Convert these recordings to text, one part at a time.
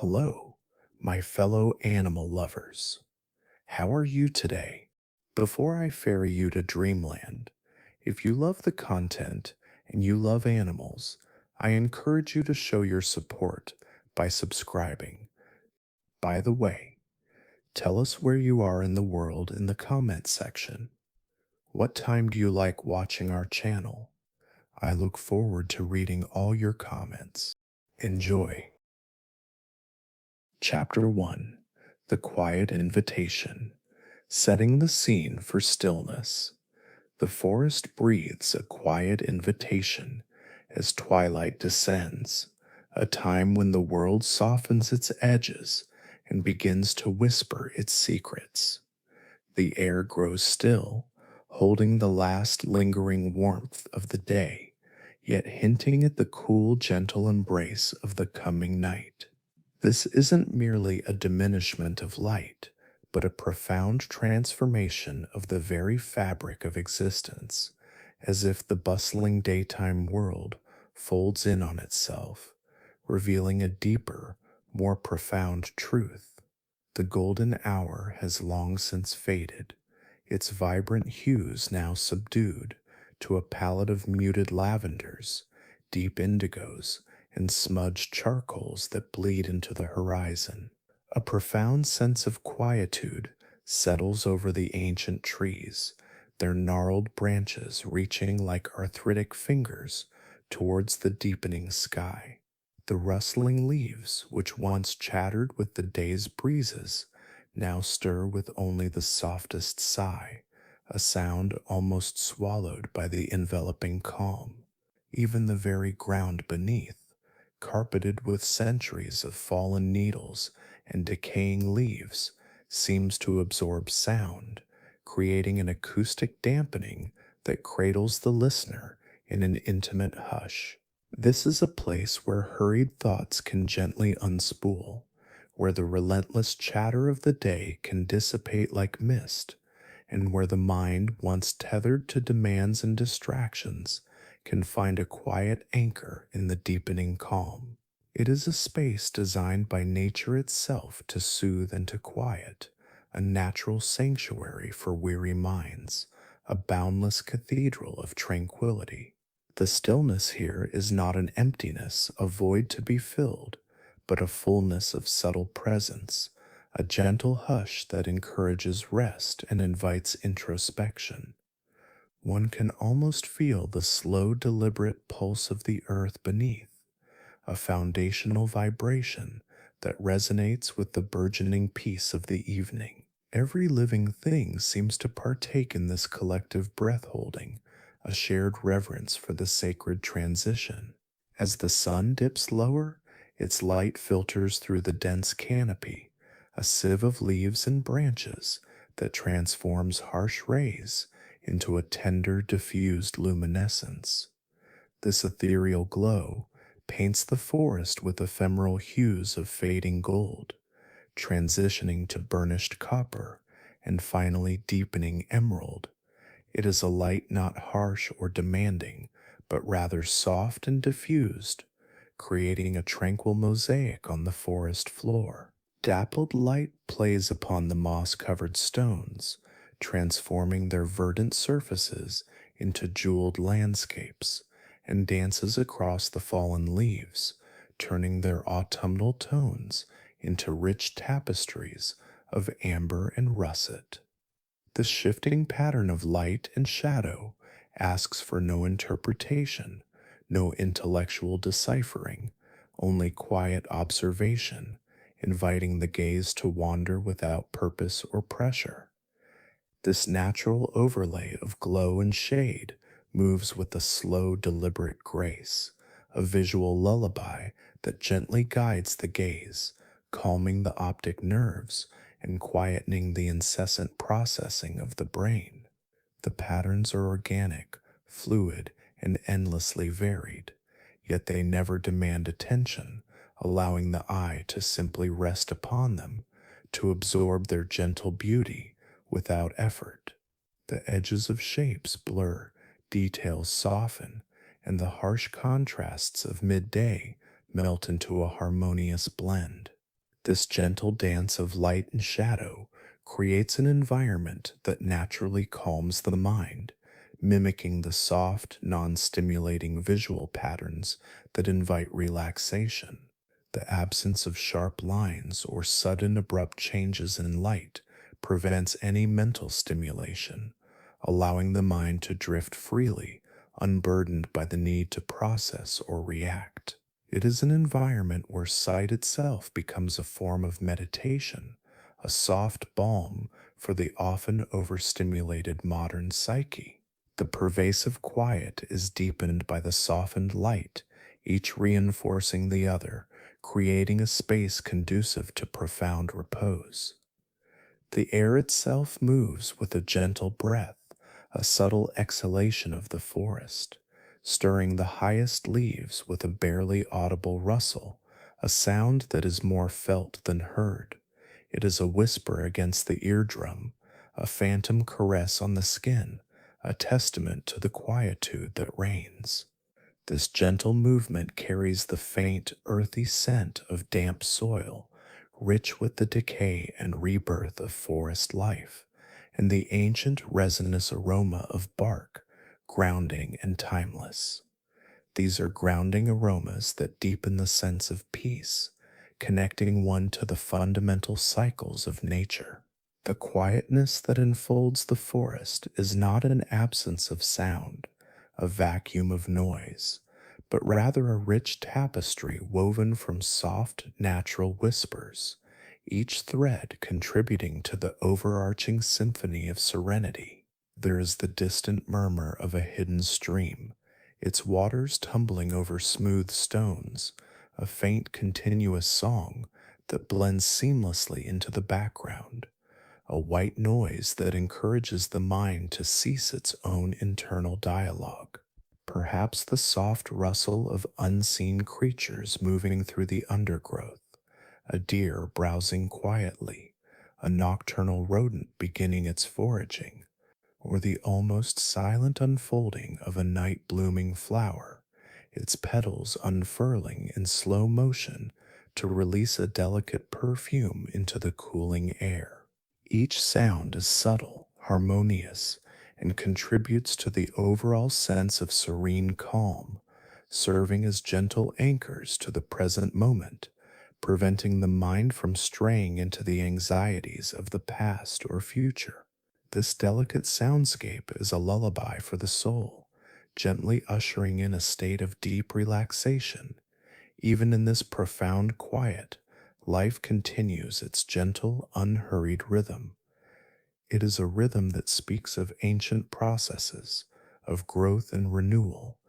Hello, my fellow animal lovers. How are you today? Before I ferry you to dreamland, if you love the content and you love animals, I encourage you to show your support by subscribing. By the way, tell us where you are in the world in the comments section. What time do you like watching our channel? I look forward to reading all your comments. Enjoy. Chapter 1: The Quiet Invitation. Setting the scene for stillness. The forest breathes a quiet invitation as twilight descends, a time when the world softens its edges and begins to whisper its secrets. The air grows still, holding the last lingering warmth of the day, yet hinting at the cool, gentle embrace of the coming night. This isn't merely a diminishment of light, but a profound transformation of the very fabric of existence, as if the bustling daytime world folds in on itself, revealing a deeper, more profound truth. The golden hour has long since faded, its vibrant hues now subdued to a palette of muted lavenders, deep indigos, and smudged charcoals that bleed into the horizon. A profound sense of quietude settles over the ancient trees, their gnarled branches reaching like arthritic fingers towards the deepening sky. The rustling leaves, which once chattered with the day's breezes, now stir with only the softest sigh, a sound almost swallowed by the enveloping calm. Even the very ground beneath, carpeted with centuries of fallen needles and decaying leaves, seems to absorb sound, creating an acoustic dampening that cradles the listener in an intimate hush. This is a place where hurried thoughts can gently unspool, where the relentless chatter of the day can dissipate like mist, and where the mind, once tethered to demands and distractions, can find a quiet anchor in the deepening calm. It is a space designed by nature itself to soothe and to quiet, a natural sanctuary for weary minds, a boundless cathedral of tranquility. The stillness here is not an emptiness, a void to be filled, but a fullness of subtle presence, a gentle hush that encourages rest and invites introspection. One can almost feel the slow, deliberate pulse of the earth beneath, a foundational vibration that resonates with the burgeoning peace of the evening. Every living thing seems to partake in this collective breath holding, a shared reverence for the sacred transition. As the sun dips lower, its light filters through the dense canopy, a sieve of leaves and branches that transforms harsh rays into a tender, diffused luminescence. This ethereal glow paints the forest with ephemeral hues of fading gold, transitioning to burnished copper and finally deepening emerald. It is a light not harsh or demanding, but rather soft and diffused, creating a tranquil mosaic on the forest floor. Dappled light plays upon the moss-covered stones, transforming their verdant surfaces into jeweled landscapes, and dances across the fallen leaves, turning their autumnal tones into rich tapestries of amber and russet. The shifting pattern of light and shadow asks for no interpretation, no intellectual deciphering, only quiet observation, inviting the gaze to wander without purpose or pressure. This natural overlay of glow and shade moves with a slow, deliberate grace, a visual lullaby that gently guides the gaze, calming the optic nerves and quietening the incessant processing of the brain. The patterns are organic, fluid, and endlessly varied, yet they never demand attention, allowing the eye to simply rest upon them, to absorb their gentle beauty without effort. The edges of shapes blur, details soften, and the harsh contrasts of midday melt into a harmonious blend. This gentle dance of light and shadow creates an environment that naturally calms the mind, mimicking the soft, non stimulating visual patterns that invite relaxation. The absence of sharp lines or sudden abrupt changes in light prevents any mental stimulation, allowing the mind to drift freely, unburdened by the need to process or react. It is an environment where sight itself becomes a form of meditation, a soft balm for the often overstimulated modern psyche. The pervasive quiet is deepened by the softened light, each reinforcing the other, creating a space conducive to profound repose. The air itself moves with a gentle breath, a subtle exhalation of the forest, stirring the highest leaves with a barely audible rustle, a sound that is more felt than heard. It is a whisper against the eardrum, a phantom caress on the skin, a testament to the quietude that reigns. This gentle movement carries the faint, earthy scent of damp soil, rich with the decay and rebirth of forest life, and the ancient resinous aroma of bark, grounding and timeless. These are grounding aromas that deepen the sense of peace, connecting one to the fundamental cycles of nature. The quietness that enfolds the forest is not an absence of sound, a vacuum of noise, but rather a rich tapestry woven from soft, natural whispers, each thread contributing to the overarching symphony of serenity. There is the distant murmur of a hidden stream, its waters tumbling over smooth stones, a faint continuous song that blends seamlessly into the background, a white noise that encourages the mind to cease its own internal dialogue. Perhaps the soft rustle of unseen creatures moving through the undergrowth, a deer browsing quietly, a nocturnal rodent beginning its foraging, or the almost silent unfolding of a night blooming flower, its petals unfurling in slow motion to release a delicate perfume into the cooling air. Each sound is subtle, harmonious, and contributes to the overall sense of serene calm, serving as gentle anchors to the present moment, preventing the mind from straying into the anxieties of the past or future. This delicate soundscape is a lullaby for the soul, gently ushering in a state of deep relaxation. Even in this profound quiet, life continues its gentle, unhurried rhythm. It is a rhythm that speaks of ancient processes, of growth and renewal,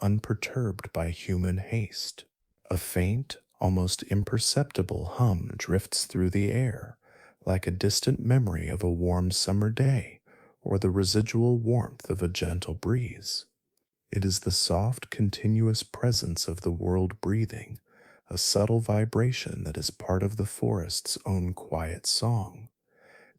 unperturbed by human haste. A faint, almost imperceptible hum drifts through the air, like a distant memory of a warm summer day or the residual warmth of a gentle breeze. It is the soft, continuous presence of the world breathing, a subtle vibration that is part of the forest's own quiet song.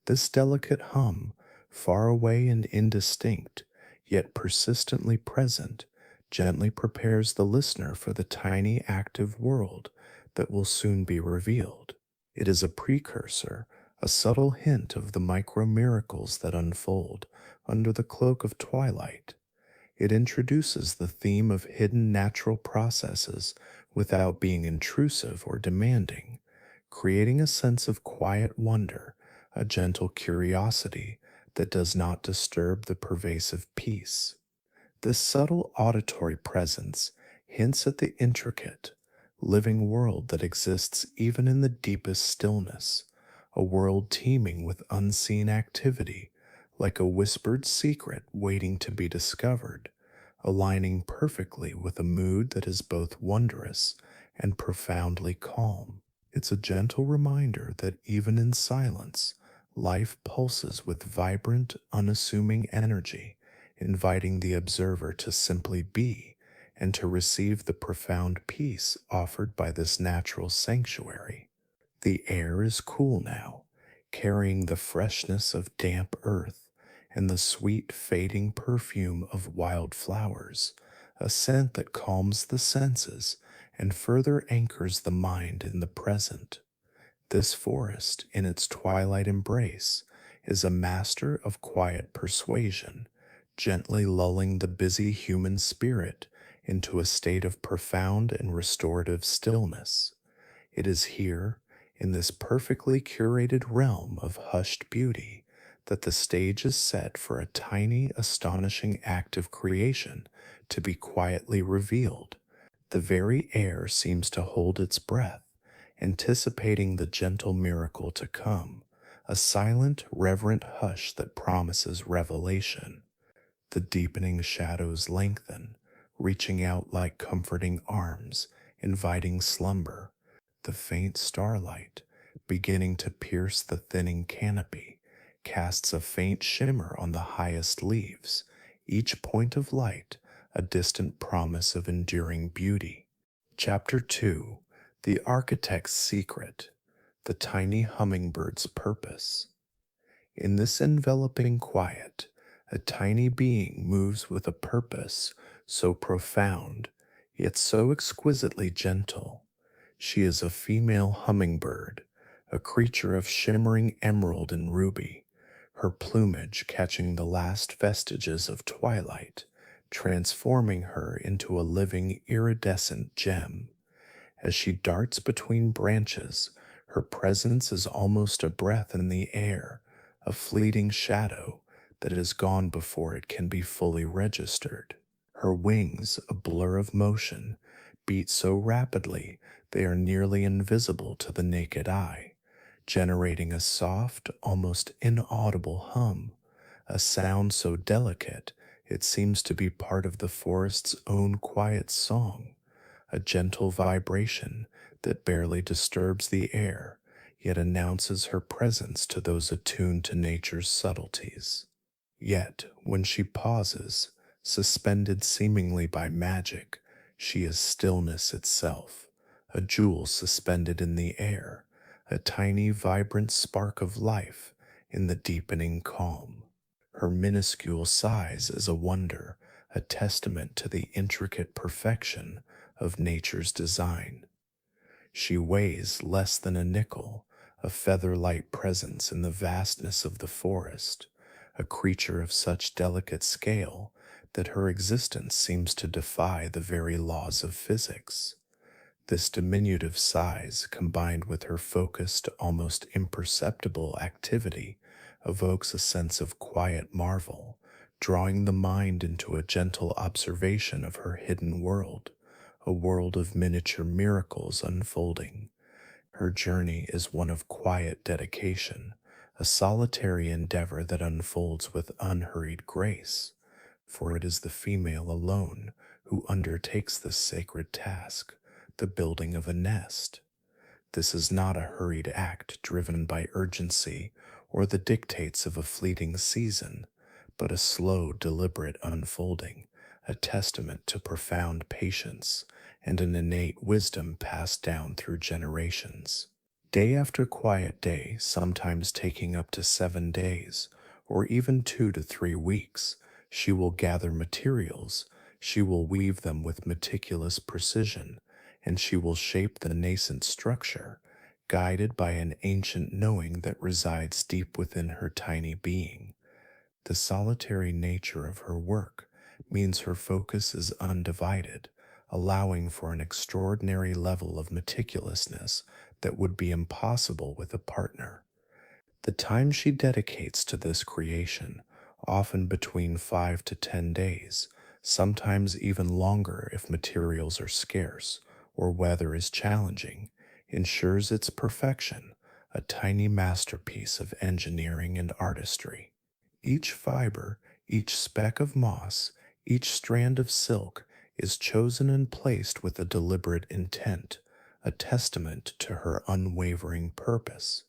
This delicate hum, far away and indistinct, yet persistently present, gently prepares the listener for the tiny active world that will soon be revealed. It is a precursor, a subtle hint of the micro miracles that unfold under the cloak of twilight. It introduces the theme of hidden natural processes without being intrusive or demanding, creating a sense of quiet wonder, a gentle curiosity that does not disturb the pervasive peace. This subtle auditory presence hints at the intricate, living world that exists even in the deepest stillness, a world teeming with unseen activity, like a whispered secret waiting to be discovered, aligning perfectly with a mood that is both wondrous and profoundly calm. It's a gentle reminder that even in silence, life pulses with vibrant, unassuming energy, inviting the observer to simply be and to receive the profound peace offered by this natural sanctuary. The air is cool now, carrying the freshness of damp earth and the sweet fading perfume of wild flowers, a scent that calms the senses and further anchors the mind in the present. This forest, in its twilight embrace, is a master of quiet persuasion, gently lulling the busy human spirit into a state of profound and restorative stillness. It is here, in this perfectly curated realm of hushed beauty, that the stage is set for a tiny, astonishing act of creation to be quietly revealed. The very air seems to hold its breath, anticipating the gentle miracle to come, a silent, reverent hush that promises revelation. The deepening shadows lengthen, reaching out like comforting arms, inviting slumber. The faint starlight, beginning to pierce the thinning canopy, casts a faint shimmer on the highest leaves, each point of light a distant promise of enduring beauty. Chapter 2: The Architect's Secret, the Tiny Hummingbird's Purpose. In this enveloping quiet, a tiny being moves with a purpose so profound, yet so exquisitely gentle. She is a female hummingbird, a creature of shimmering emerald and ruby, her plumage catching the last vestiges of twilight, transforming her into a living iridescent gem. As she darts between branches, her presence is almost a breath in the air, a fleeting shadow that is gone before it can be fully registered. Her wings, a blur of motion, beat so rapidly they are nearly invisible to the naked eye, generating a soft, almost inaudible hum, a sound so delicate it seems to be part of the forest's own quiet song, a gentle vibration that barely disturbs the air, yet announces her presence to those attuned to nature's subtleties. Yet, when she pauses, suspended seemingly by magic, she is stillness itself, a jewel suspended in the air, a tiny vibrant spark of life in the deepening calm. Her minuscule size is a wonder, a testament to the intricate perfection of nature's design. She weighs less than a nickel, a feather-light presence in the vastness of the forest, a creature of such delicate scale that her existence seems to defy the very laws of physics. This diminutive size, combined with her focused, almost imperceptible activity, evokes a sense of quiet marvel, drawing the mind into a gentle observation of her hidden world, a world of miniature miracles unfolding. Her journey is one of quiet dedication, a solitary endeavor that unfolds with unhurried grace, for it is the female alone who undertakes this sacred task, the building of a nest. This is not a hurried act driven by urgency or the dictates of a fleeting season, but a slow, deliberate unfolding, a testament to profound patience and an innate wisdom passed down through generations. Day after quiet day, sometimes taking up to 7 days, or even 2 to 3 weeks, she will gather materials, she will weave them with meticulous precision, and she will shape the nascent structure, guided by an ancient knowing that resides deep within her tiny being. The solitary nature of her work means her focus is undivided, allowing for an extraordinary level of meticulousness that would be impossible with a partner. The time she dedicates to this creation, often between 5 to 10 days, sometimes even longer if materials are scarce or weather is challenging, ensures its perfection, a tiny masterpiece of engineering and artistry. Each fiber, each speck of moss, each strand of silk is chosen and placed with a deliberate intent, a testament to her unwavering purpose.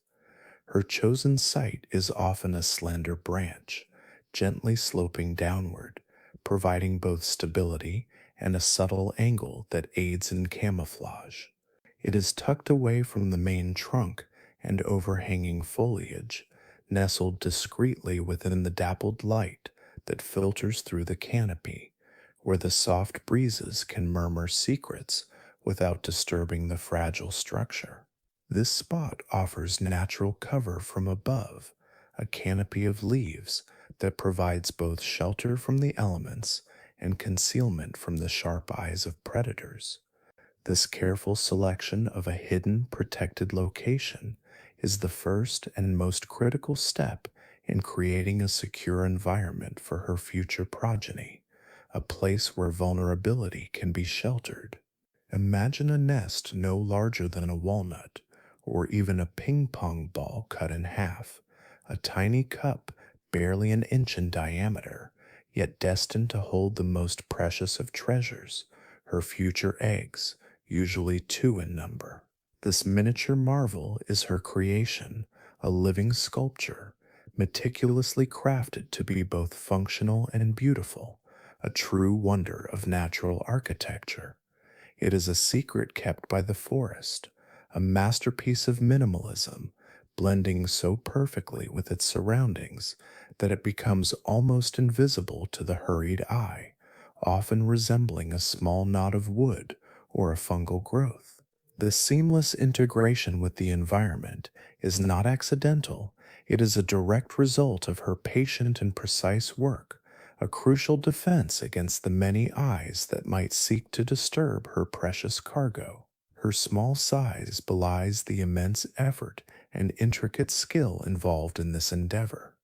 Her chosen site is often a slender branch, gently sloping downward, providing both stability and a subtle angle that aids in camouflage. It is tucked away from the main trunk and overhanging foliage, nestled discreetly within the dappled light that filters through the canopy, where the soft breezes can murmur secrets without disturbing the fragile structure. This spot offers natural cover from above, a canopy of leaves that provides both shelter from the elements and concealment from the sharp eyes of predators. This careful selection of a hidden, protected location is the first and most critical step in creating a secure environment for her future progeny, a place where vulnerability can be sheltered. Imagine a nest no larger than a walnut, or even a ping pong ball cut in half, a tiny cup barely an inch in diameter, yet destined to hold the most precious of treasures, her future eggs, usually two in number. This miniature marvel is her creation, a living sculpture, meticulously crafted to be both functional and beautiful, a true wonder of natural architecture. It is a secret kept by the forest, a masterpiece of minimalism, blending so perfectly with its surroundings that it becomes almost invisible to the hurried eye, often resembling a small knot of wood or a fungal growth. This seamless integration with the environment is not accidental, it is a direct result of her patient and precise work, a crucial defense against the many eyes that might seek to disturb her precious cargo. Her small size belies the immense effort and intricate skill involved in this endeavor.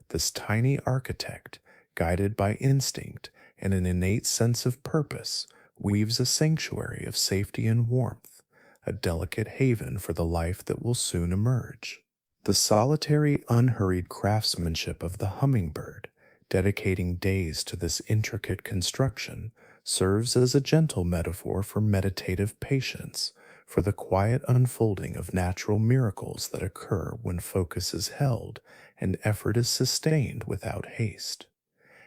This tiny architect, guided by instinct and an innate sense of purpose, weaves a sanctuary of safety and warmth, a delicate haven for the life that will soon emerge. The solitary, unhurried craftsmanship of the hummingbird, dedicating days to this intricate construction, serves as a gentle metaphor for meditative patience, for the quiet unfolding of natural miracles that occur when focus is held and effort is sustained without haste.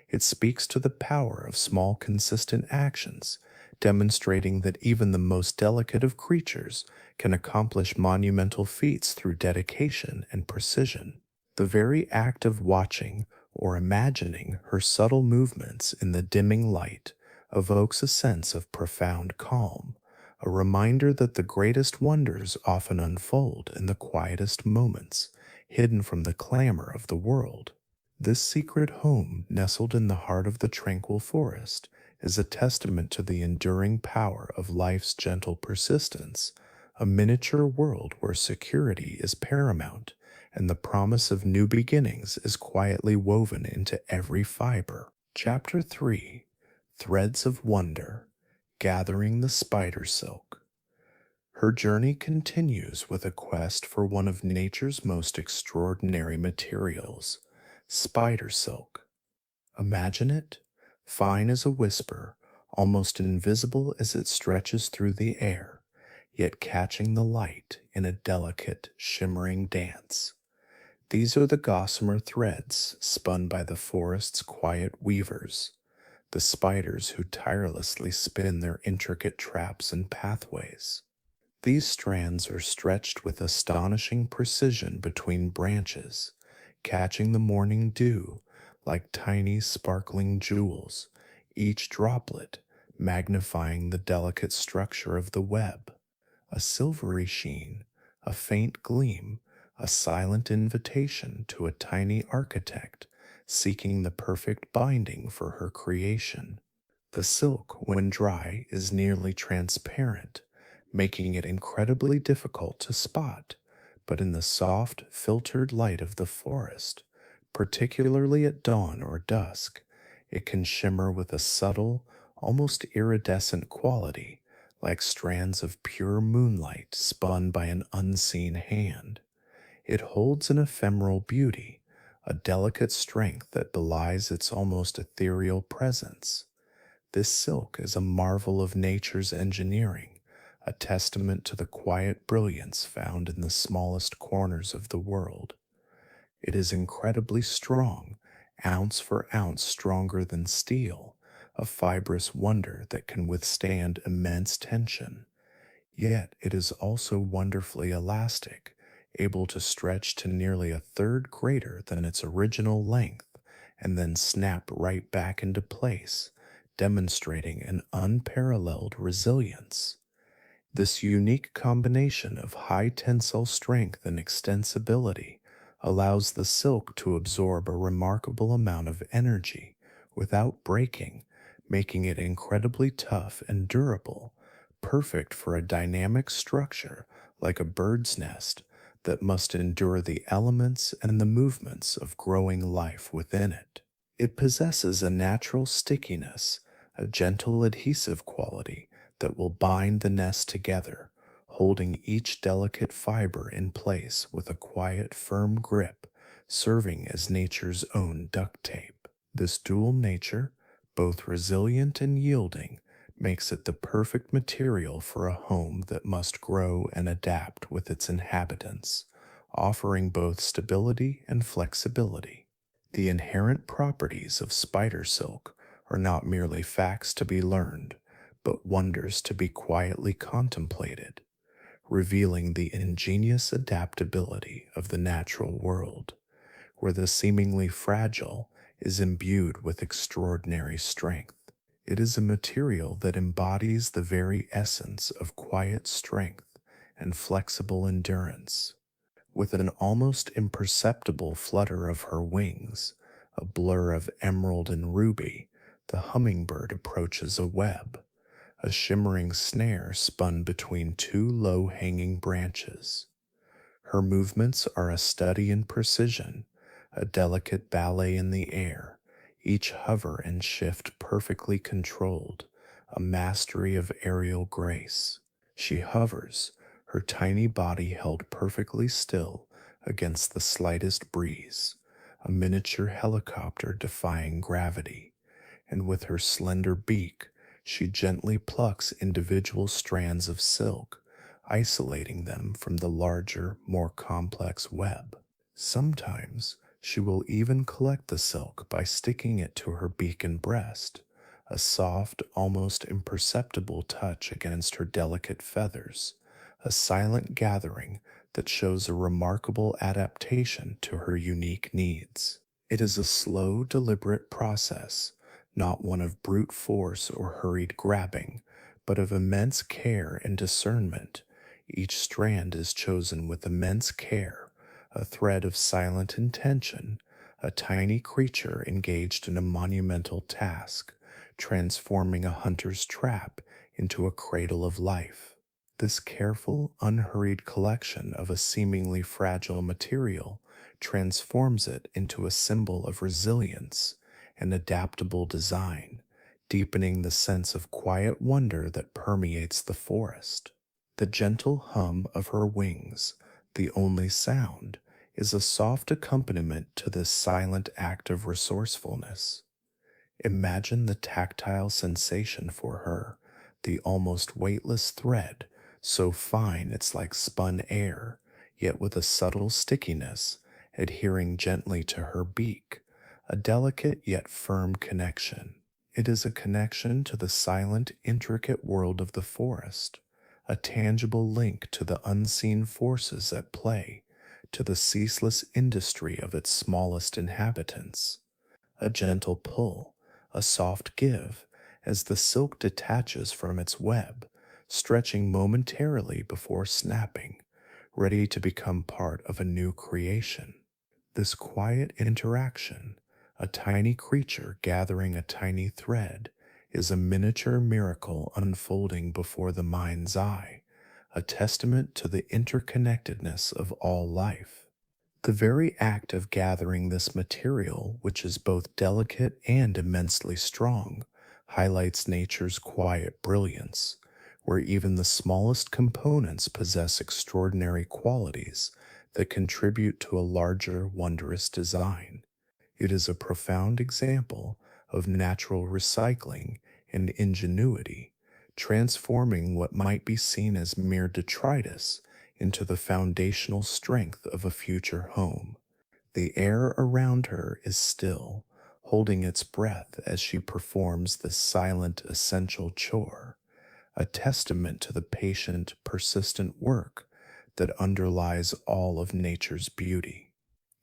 It speaks to the power of small, consistent actions, demonstrating that even the most delicate of creatures can accomplish monumental feats through dedication and precision. The very act of watching or imagining her subtle movements in the dimming light evokes a sense of profound calm, a reminder that the greatest wonders often unfold in the quietest moments, hidden from the clamor of the world. This secret home, nestled in the heart of the tranquil forest, is a testament to the enduring power of life's gentle persistence, a miniature world where security is paramount and the promise of new beginnings is quietly woven into every fiber. Chapter 3: Threads of Wonder, Gathering the Spider Silk. Her journey continues with a quest for one of nature's most extraordinary materials, spider silk. Imagine it, fine as a whisper, almost invisible as it stretches through the air, yet catching the light in a delicate, shimmering dance. These are the gossamer threads spun by the forest's quiet weavers, the spiders who tirelessly spin their intricate traps and pathways. These strands are stretched with astonishing precision between branches, catching the morning dew like tiny sparkling jewels, each droplet magnifying the delicate structure of the web. A silvery sheen, a faint gleam, a silent invitation to a tiny architect seeking the perfect binding for her creation. The silk, when dry, is nearly transparent, making it incredibly difficult to spot, but in the soft, filtered light of the forest, particularly at dawn or dusk, it can shimmer with a subtle, almost iridescent quality, like strands of pure moonlight spun by an unseen hand. It holds an ephemeral beauty, a delicate strength that belies its almost ethereal presence. This silk is a marvel of nature's engineering, a testament to the quiet brilliance found in the smallest corners of the world. It is incredibly strong, ounce for ounce stronger than steel, a fibrous wonder that can withstand immense tension. Yet it is also wonderfully elastic, able to stretch to nearly a third greater than its original length and then snap right back into place, demonstrating an unparalleled resilience. This unique combination of high tensile strength and extensibility allows the silk to absorb a remarkable amount of energy without breaking, making it incredibly tough and durable, perfect for a dynamic structure like a bird's nest that must endure the elements and the movements of growing life within it. It possesses a natural stickiness, a gentle adhesive quality that will bind the nest together, holding each delicate fiber in place with a quiet, firm grip, serving as nature's own duct tape. This dual nature, both resilient and yielding, makes it the perfect material for a home that must grow and adapt with its inhabitants, offering both stability and flexibility. The inherent properties of spider silk are not merely facts to be learned, but wonders to be quietly contemplated, revealing the ingenious adaptability of the natural world, where the seemingly fragile is imbued with extraordinary strength. It is a material that embodies the very essence of quiet strength and flexible endurance. With an almost imperceptible flutter of her wings, a blur of emerald and ruby, the hummingbird approaches a web, a shimmering snare spun between two low hanging branches. Her movements are a study in precision, a delicate ballet in the air, each hover and shift perfectly controlled, a mastery of aerial grace. She hovers, her tiny body held perfectly still against the slightest breeze, a miniature helicopter defying gravity, and with her slender beak, she gently plucks individual strands of silk, isolating them from the larger, more complex web. Sometimes she will even collect the silk by sticking it to her beak and breast, a soft, almost imperceptible touch against her delicate feathers, a silent gathering that shows a remarkable adaptation to her unique needs. It is a slow, deliberate process, not one of brute force or hurried grabbing, but of immense care and discernment. Each strand is chosen with immense care, a thread of silent intention, a tiny creature engaged in a monumental task, transforming a hunter's trap into a cradle of life. This careful, unhurried collection of a seemingly fragile material transforms it into a symbol of resilience and adaptable design, deepening the sense of quiet wonder that permeates the forest. The gentle hum of her wings, the only sound, is a soft accompaniment to this silent act of resourcefulness. Imagine the tactile sensation for her, the almost weightless thread, so fine it's like spun air, yet with a subtle stickiness, adhering gently to her beak, a delicate yet firm connection. It is a connection to the silent, intricate world of the forest, a tangible link to the unseen forces at play, to the ceaseless industry of its smallest inhabitants. A gentle pull, a soft give, as the silk detaches from its web, stretching momentarily before snapping, ready to become part of a new creation. This quiet interaction, a tiny creature gathering a tiny thread, is a miniature miracle unfolding before the mind's eye, a testament to the interconnectedness of all life. The very act of gathering this material, which is both delicate and immensely strong, highlights nature's quiet brilliance, where even the smallest components possess extraordinary qualities that contribute to a larger, wondrous design. It is a profound example of natural recycling and ingenuity, transforming what might be seen as mere detritus into the foundational strength of a future home. The air around her is still, holding its breath as she performs this silent, essential chore, a testament to the patient, persistent work that underlies all of nature's beauty.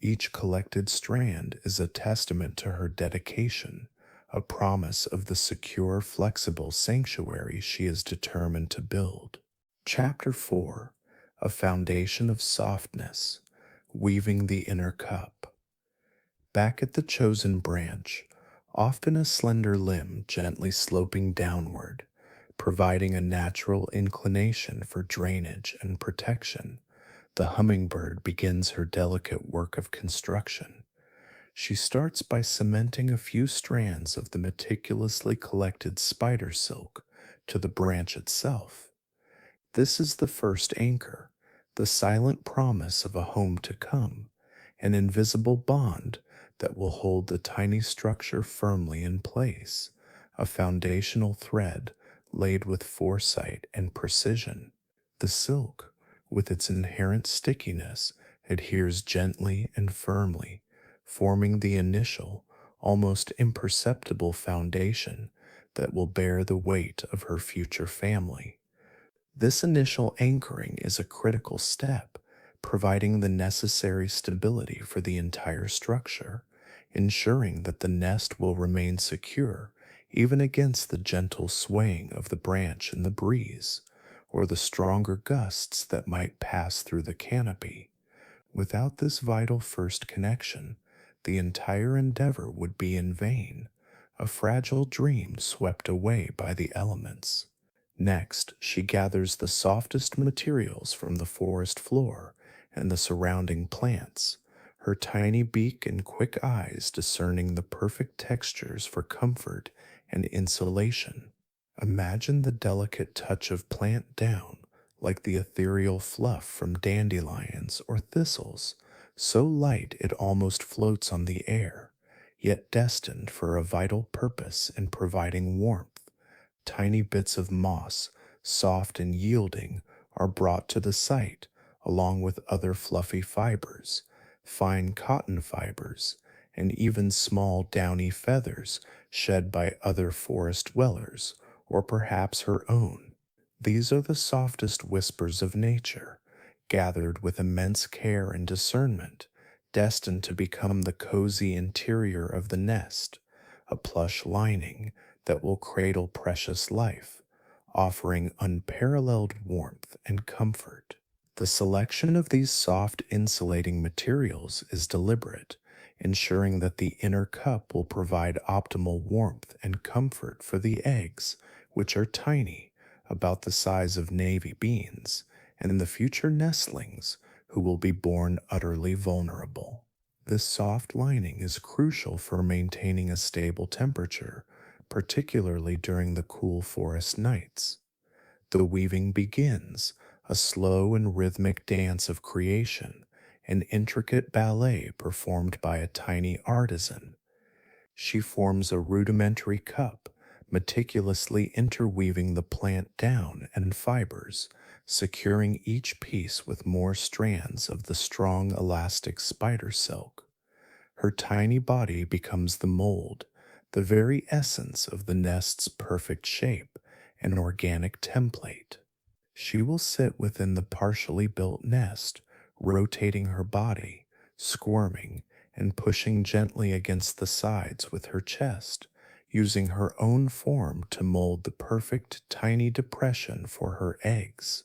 Each collected strand is a testament to her dedication, a promise of the secure, flexible sanctuary she is determined to build. Chapter 4: A Foundation of Softness, Weaving the Inner Cup. Back at the chosen branch, often a slender limb gently sloping downward, providing a natural inclination for drainage and protection, the hummingbird begins her delicate work of construction. She starts by cementing a few strands of the meticulously collected spider silk to the branch itself. This is the first anchor, the silent promise of a home to come, an invisible bond that will hold the tiny structure firmly in place, a foundational thread laid with foresight and precision. The silk, with its inherent stickiness, adheres gently and firmly, forming the initial, almost imperceptible foundation that will bear the weight of her future family. This initial anchoring is a critical step, providing the necessary stability for the entire structure, ensuring that the nest will remain secure even against the gentle swaying of the branch in the breeze, or the stronger gusts that might pass through the canopy. Without this vital first connection, the entire endeavor would be in vain, a fragile dream swept away by the elements. Next, she gathers the softest materials from the forest floor and the surrounding plants, her tiny beak and quick eyes discerning the perfect textures for comfort and insulation. Imagine the delicate touch of plant down, like the ethereal fluff from dandelions or thistles, so light it almost floats on the air, yet destined for a vital purpose in providing warmth. Tiny bits of moss, soft and yielding, are brought to the site, along with other fluffy fibers, fine cotton fibers, and even small downy feathers shed by other forest dwellers, or perhaps her own. These are the softest whispers of nature, gathered with immense care and discernment, destined to become the cozy interior of the nest, a plush lining that will cradle precious life, offering unparalleled warmth and comfort. The selection of these soft insulating materials is deliberate, ensuring that the inner cup will provide optimal warmth and comfort for the eggs, which are tiny, about the size of navy beans, and the future nestlings, who will be born utterly vulnerable. This soft lining is crucial for maintaining a stable temperature, particularly during the cool forest nights. The weaving begins, a slow and rhythmic dance of creation, an intricate ballet performed by a tiny artisan. She forms a rudimentary cup, meticulously interweaving the plant down and fibers, securing each piece with more strands of the strong elastic spider silk. Her tiny body becomes the mold, the very essence of the nest's perfect shape, an organic template. She will sit within the partially built nest, rotating her body, squirming, and pushing gently against the sides with her chest, using her own form to mold the perfect tiny depression for her eggs.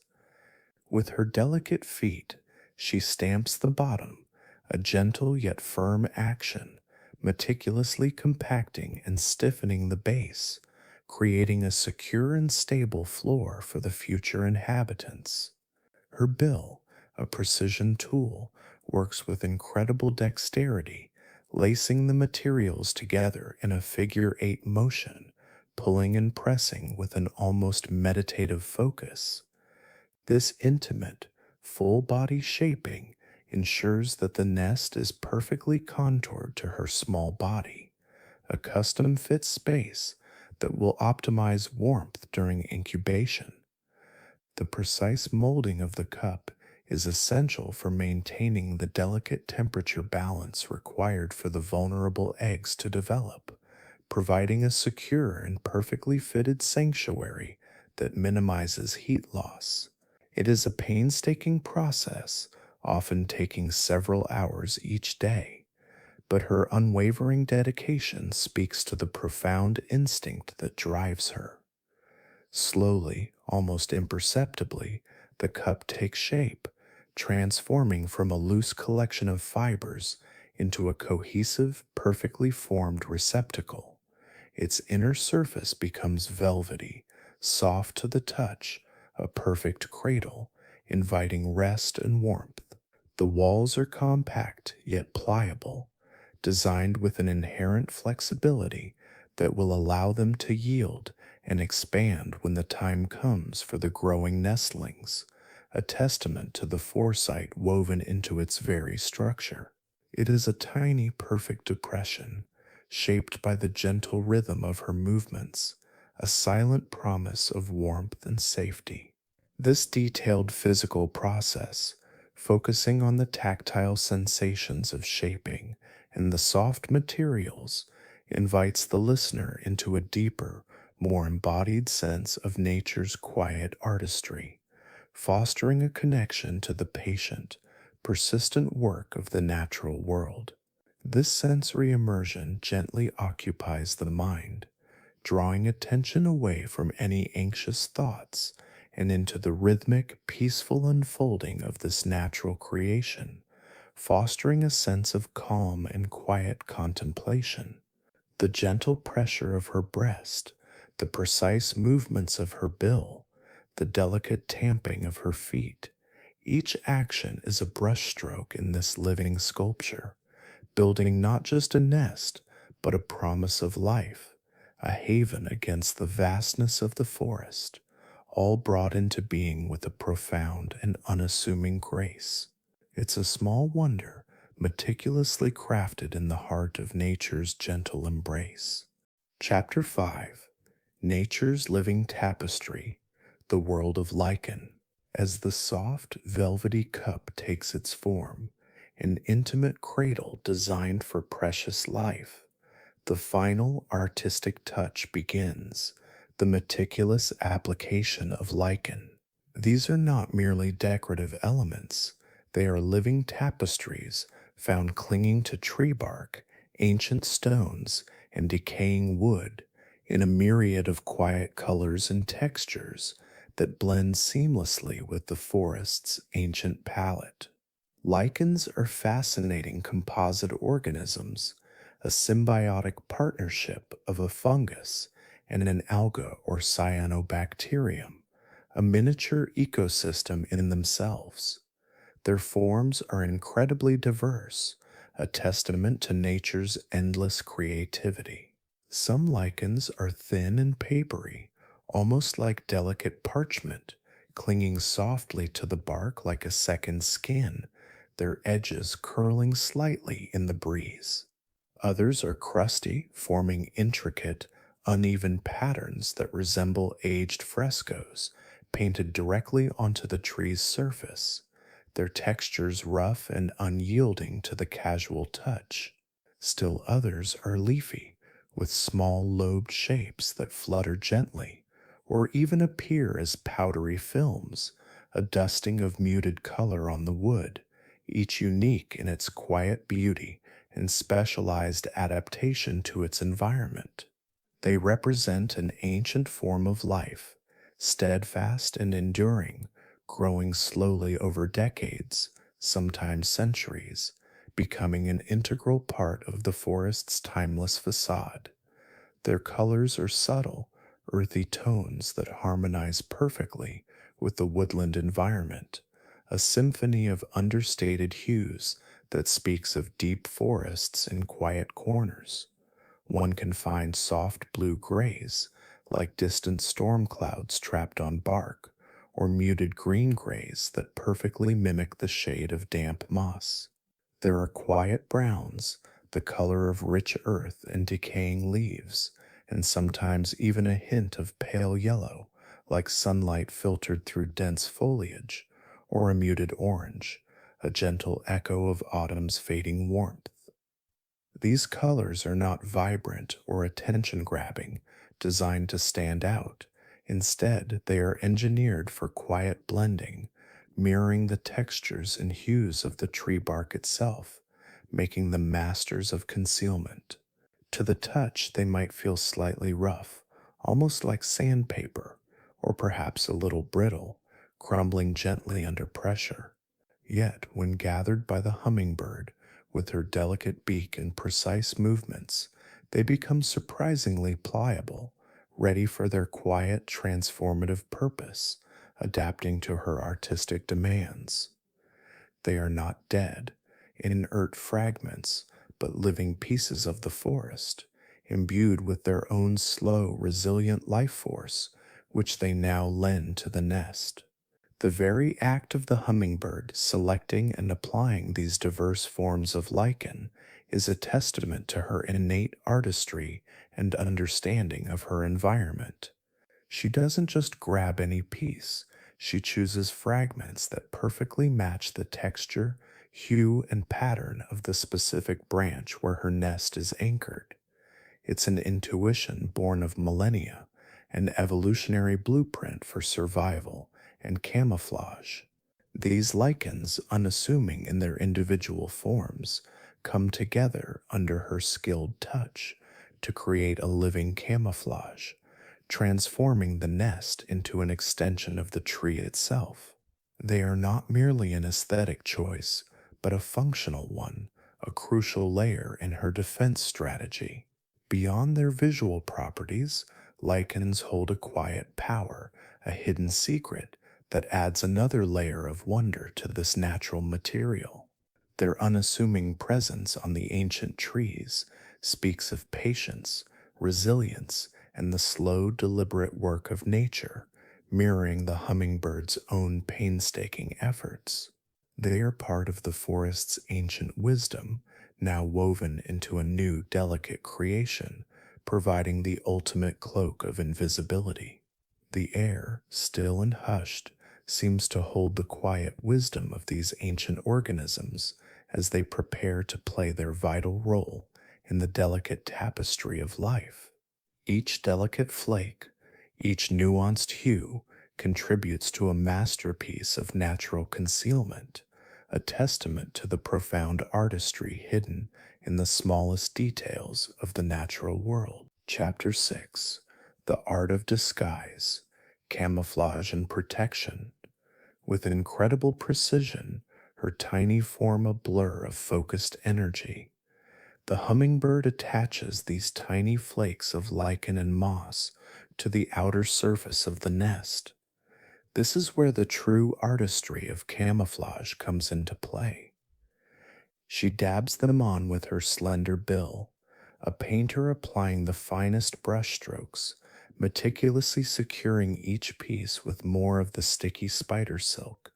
With her delicate feet, she stamps the bottom, a gentle yet firm action, meticulously compacting and stiffening the base, creating a secure and stable floor for the future inhabitants. Her bill, a precision tool, works with incredible dexterity, lacing the materials together in a figure-8 motion, pulling and pressing with an almost meditative focus. This intimate, full body shaping ensures that the nest is perfectly contoured to her small body, a custom fit space that will optimize warmth during incubation. The precise molding of the cup is essential for maintaining the delicate temperature balance required for the vulnerable eggs to develop, providing a secure and perfectly fitted sanctuary that minimizes heat loss. It is a painstaking process, often taking several hours each day, but her unwavering dedication speaks to the profound instinct that drives her. Slowly, Almost imperceptibly, the cup takes shape, transforming from a loose collection of fibers into a cohesive, perfectly formed receptacle. Its inner surface becomes velvety, soft to the touch, a perfect cradle, inviting rest and warmth. The walls are compact yet pliable, designed with an inherent flexibility that will allow them to yield and expand when the time comes for the growing nestlings, a testament to the foresight woven into its very structure. It is a tiny, perfect depression, shaped by the gentle rhythm of her movements, a silent promise of warmth and safety. This detailed physical process, focusing on the tactile sensations of shaping and the soft materials, invites the listener into a deeper, more embodied sense of nature's quiet artistry, fostering a connection to the patient, persistent work of the natural world. This sensory immersion gently occupies the mind, drawing attention away from any anxious thoughts and into the rhythmic, peaceful unfolding of this natural creation, fostering a sense of calm and quiet contemplation. The gentle pressure of her breast, the precise movements of her bill, the delicate tamping of her feet, each action is a brushstroke in this living sculpture, building not just a nest, but a promise of life, a haven against the vastness of the forest, all brought into being with a profound and unassuming grace. It's a small wonder, meticulously crafted in the heart of nature's gentle embrace. Chapter 5: Nature's Living Tapestry, the World of Lichen. As the soft, velvety cup takes its form, an intimate cradle designed for precious life, the final artistic touch begins, the meticulous application of lichen. These are not merely decorative elements, they are living tapestries found clinging to tree bark, ancient stones, and decaying wood in a myriad of quiet colors and textures that blend seamlessly with the forest's ancient palette. Lichens are fascinating composite organisms, a symbiotic partnership of a fungus and an alga or cyanobacterium, a miniature ecosystem in themselves. Their forms are incredibly diverse, a testament to nature's endless creativity. Some lichens are thin and papery, almost like delicate parchment, clinging softly to the bark like a second skin, their edges curling slightly in the breeze. Others are crusty, forming intricate, uneven patterns that resemble aged frescoes painted directly onto the tree's surface, their textures rough and unyielding to the casual touch. Still others are leafy, with small lobed shapes that flutter gently, or even appear as powdery films, a dusting of muted color on the wood, each unique in its quiet beauty and specialized adaptation to its environment. They represent an ancient form of life, steadfast and enduring, growing slowly over decades, sometimes centuries, becoming an integral part of the forest's timeless facade. Their colors are subtle, earthy tones that harmonize perfectly with the woodland environment, a symphony of understated hues that speaks of deep forests in quiet corners. One can find soft blue grays, like distant storm clouds trapped on bark, or muted green grays that perfectly mimic the shade of damp moss. There are quiet browns, the color of rich earth and decaying leaves, and sometimes even a hint of pale yellow, like sunlight filtered through dense foliage, or a muted orange, a gentle echo of autumn's fading warmth. These colors are not vibrant or attention grabbing, designed to stand out. Instead, they are engineered for quiet blending, mirroring the textures and hues of the tree bark itself, making them masters of concealment. To the touch, they might feel slightly rough, almost like sandpaper, or perhaps a little brittle, crumbling gently under pressure. Yet, when gathered by the hummingbird, with her delicate beak and precise movements, they become surprisingly pliable, ready for their quiet, transformative purpose, adapting to her artistic demands. They are not dead, inert fragments, but living pieces of the forest, imbued with their own slow, resilient life force, which they now lend to the nest. The very act of the hummingbird selecting and applying these diverse forms of lichen is a testament to her innate artistry and understanding of her environment. She doesn't just grab any piece, she chooses fragments that perfectly match the texture, hue, and pattern of the specific branch where her nest is anchored. It's an intuition born of millennia, an evolutionary blueprint for survival and camouflage. These lichens, unassuming in their individual forms, come together under her skilled touch to create a living camouflage, transforming the nest into an extension of the tree itself. They are not merely an aesthetic choice, but a functional one, a crucial layer in her defense strategy. Beyond their visual properties, lichens hold a quiet power, a hidden secret that adds another layer of wonder to this natural material. Their unassuming presence on the ancient trees speaks of patience, resilience, and the slow, deliberate work of nature, mirroring the hummingbird's own painstaking efforts. They are part of the forest's ancient wisdom, now woven into a new, delicate creation, providing the ultimate cloak of invisibility. The air, still and hushed, seems to hold the quiet wisdom of these ancient organisms as they prepare to play their vital role in the delicate tapestry of life. Each delicate flake, each nuanced hue contributes to a masterpiece of natural concealment, a testament to the profound artistry hidden in the smallest details of the natural world. Chapter 6: The Art of Disguise, Camouflage and Protection. With incredible precision, her tiny form a blur of focused energy. The hummingbird attaches these tiny flakes of lichen and moss to the outer surface of the nest. This is where the true artistry of camouflage comes into play. She dabs them on with her slender bill, a painter applying the finest brushstrokes, meticulously securing each piece with more of the sticky spider silk,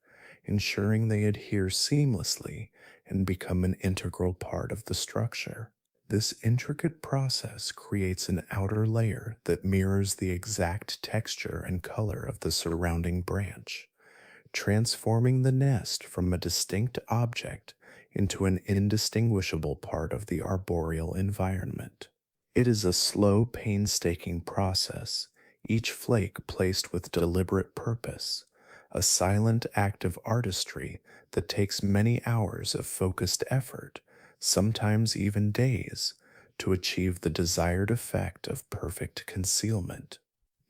ensuring they adhere seamlessly and become an integral part of the structure. This intricate process creates an outer layer that mirrors the exact texture and color of the surrounding branch, transforming the nest from a distinct object into an indistinguishable part of the arboreal environment. It is a slow, painstaking process, each flake placed with deliberate purpose, a silent act of artistry that takes many hours of focused effort, sometimes even days, to achieve the desired effect of perfect concealment.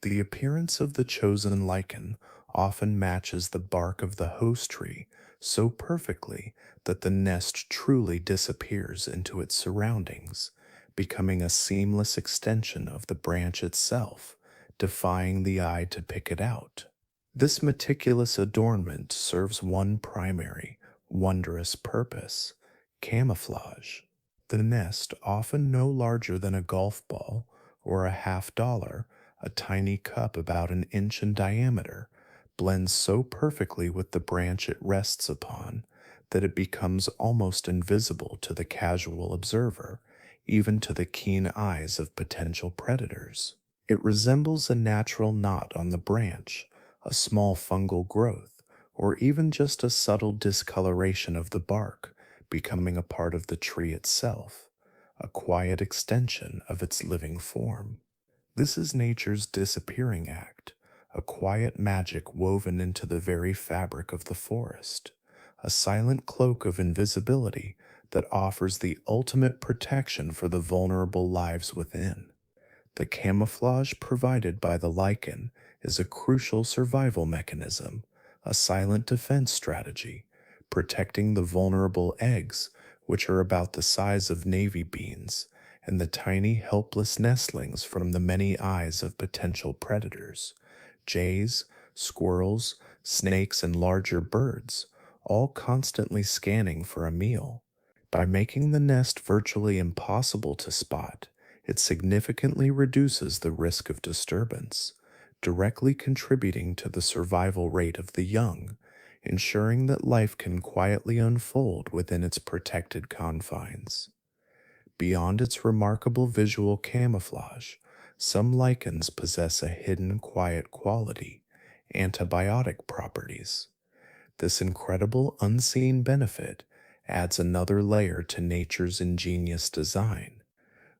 The appearance of the chosen lichen often matches the bark of the host tree so perfectly that the nest truly disappears into its surroundings, becoming a seamless extension of the branch itself, defying the eye to pick it out. This meticulous adornment serves one primary, wondrous purpose: camouflage. The nest, often no larger than a golf ball or a $half, a tiny cup about an inch in diameter, blends so perfectly with the branch it rests upon that it becomes almost invisible to the casual observer, even to the keen eyes of potential predators. It resembles a natural knot on the branch, a small fungal growth, or even just a subtle discoloration of the bark, becoming a part of the tree itself, a quiet extension of its living form. This is nature's disappearing act, a quiet magic woven into the very fabric of the forest, a silent cloak of invisibility that offers the ultimate protection for the vulnerable lives within. The camouflage provided by the lichen is a crucial survival mechanism, a silent defense strategy, protecting the vulnerable eggs, which are about the size of navy beans, and the tiny helpless nestlings from the many eyes of potential predators. Jays, squirrels, snakes, and larger birds, all constantly scanning for a meal. By making the nest virtually impossible to spot, it significantly reduces the risk of disturbance, directly contributing to the survival rate of the young, ensuring that life can quietly unfold within its protected confines. Beyond its remarkable visual camouflage, some lichens possess a hidden quiet quality, antibiotic properties. This incredible unseen benefit adds another layer to nature's ingenious design.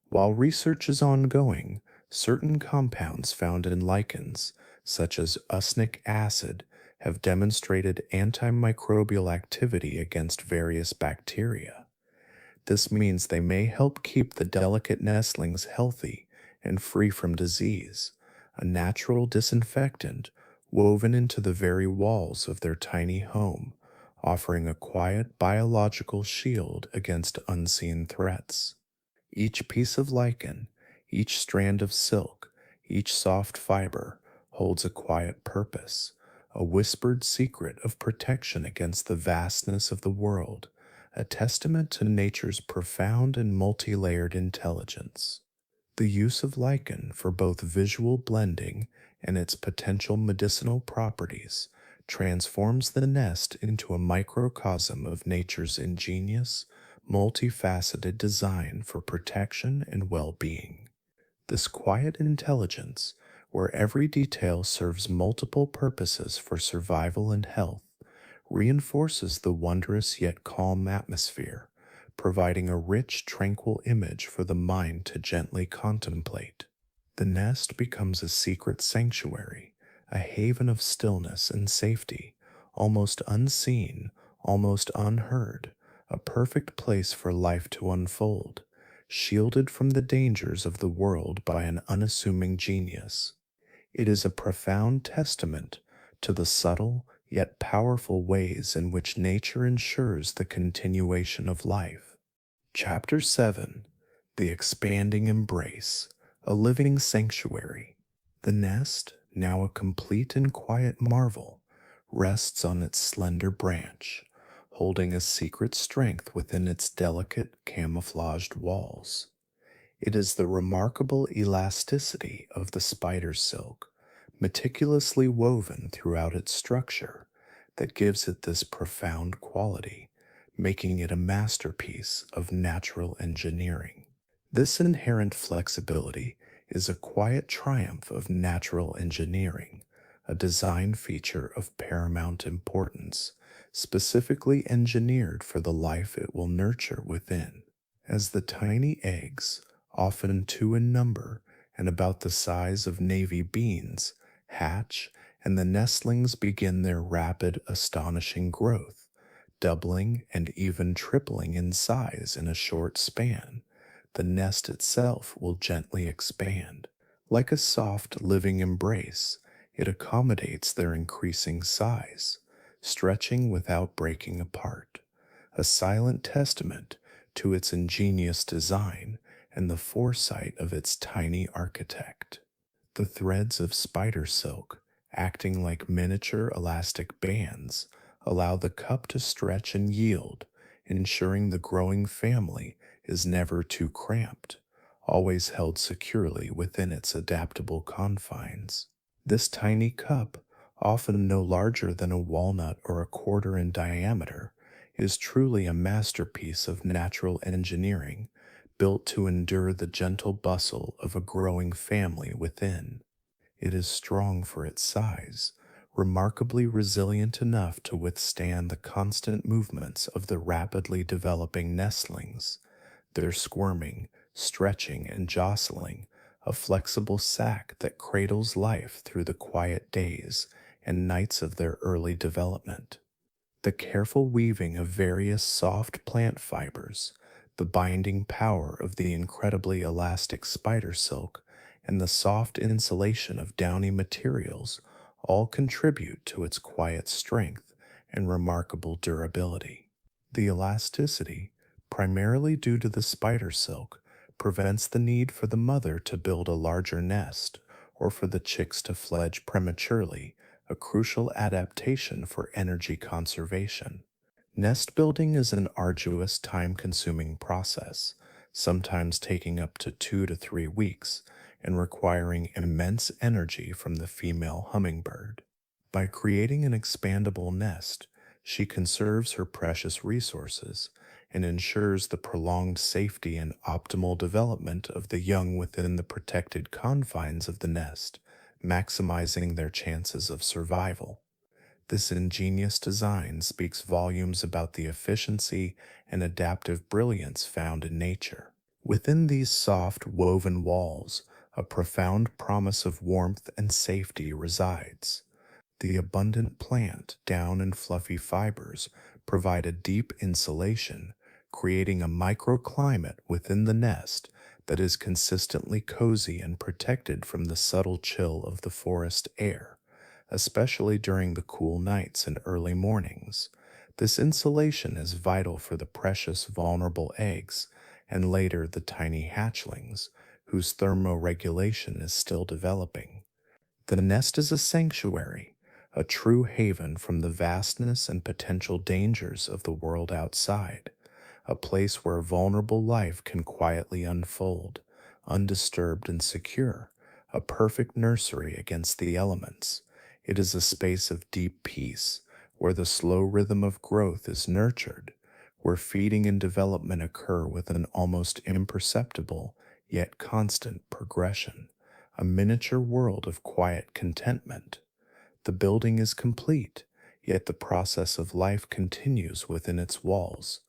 While research is ongoing, certain compounds found in lichens, such as usnic acid, have demonstrated antimicrobial activity against various bacteria. This means they may help keep the delicate nestlings healthy and free from disease, a natural disinfectant woven into the very walls of their tiny home, offering a quiet biological shield against unseen threats. Each piece of lichen, each strand of silk, each soft fiber holds a quiet purpose, a whispered secret of protection against the vastness of the world, a testament to nature's profound and multi layered intelligence. The use of lichen for both visual blending and its potential medicinal properties transforms the nest into a microcosm of nature's ingenious, multifaceted design for protection and well being. This quiet intelligence, where every detail serves multiple purposes for survival and health, reinforces the wondrous yet calm atmosphere, providing a rich, tranquil image for the mind to gently contemplate. The nest becomes a secret sanctuary, a haven of stillness and safety, almost unseen, almost unheard, a perfect place for life to unfold, shielded from the dangers of the world by an unassuming genius. It is a profound testament to the subtle yet powerful ways in which nature ensures the continuation of life. Chapter 7: The Expanding Embrace, a Living Sanctuary. The nest, now a complete and quiet marvel, rests on its slender branch, holding a secret strength within its delicate camouflaged walls. It is the remarkable elasticity of the spider silk, meticulously woven throughout its structure, that gives it this profound quality, making it a masterpiece of natural engineering. This inherent flexibility is a quiet triumph of natural engineering, a design feature of paramount importance, specifically engineered for the life it will nurture within. As the tiny eggs, often two in number and about the size of navy beans, hatch and the nestlings begin their rapid, astonishing growth, doubling and even tripling in size in a short span, the nest itself will gently expand. Like a soft, living embrace, it accommodates their increasing size, stretching without breaking apart, a silent testament to its ingenious design and the foresight of its tiny architect. The threads of spider silk, acting like miniature elastic bands, allow the cup to stretch and yield, ensuring the growing family is never too cramped, always held securely within its adaptable confines. This tiny cup, often no larger than a walnut or a quarter in diameter, is truly a masterpiece of natural engineering, built to endure the gentle bustle of a growing family within. It is strong for its size, remarkably resilient enough to withstand the constant movements of the rapidly developing nestlings, their squirming, stretching, and jostling, a flexible sac that cradles life through the quiet days and nights of their early development. The careful weaving of various soft plant fibers, the binding power of the incredibly elastic spider silk, and the soft insulation of downy materials all contribute to its quiet strength and remarkable durability. The elasticity, primarily due to the spider silk, prevents the need for the mother to build a larger nest or for the chicks to fledge prematurely, a crucial adaptation for energy conservation. Nest building is an arduous, time consuming process, sometimes taking up to 2 to 3 weeks and requiring immense energy from the female hummingbird. By creating an expandable nest, she conserves her precious resources and ensures the prolonged safety and optimal development of the young within the protected confines of the nest, maximizing their chances of survival. This ingenious design speaks volumes about the efficiency and adaptive brilliance found in nature. Within these soft, woven walls, a profound promise of warmth and safety resides. The abundant plant, down, and fluffy fibers provide a deep insulation, creating a microclimate within the nest that is consistently cozy and protected from the subtle chill of the forest air, especially during the cool nights and early mornings. This insulation is vital for the precious vulnerable eggs and later the tiny hatchlings, whose thermoregulation is still developing. The nest is a sanctuary, a true haven from the vastness and potential dangers of the world outside, a place where vulnerable life can quietly unfold, undisturbed and secure, a perfect nursery against the elements. It is a space of deep peace, where the slow rhythm of growth is nurtured, where feeding and development occur with an almost imperceptible yet constant progression, a miniature world of quiet contentment. The building is complete, yet the process of life continues within its walls.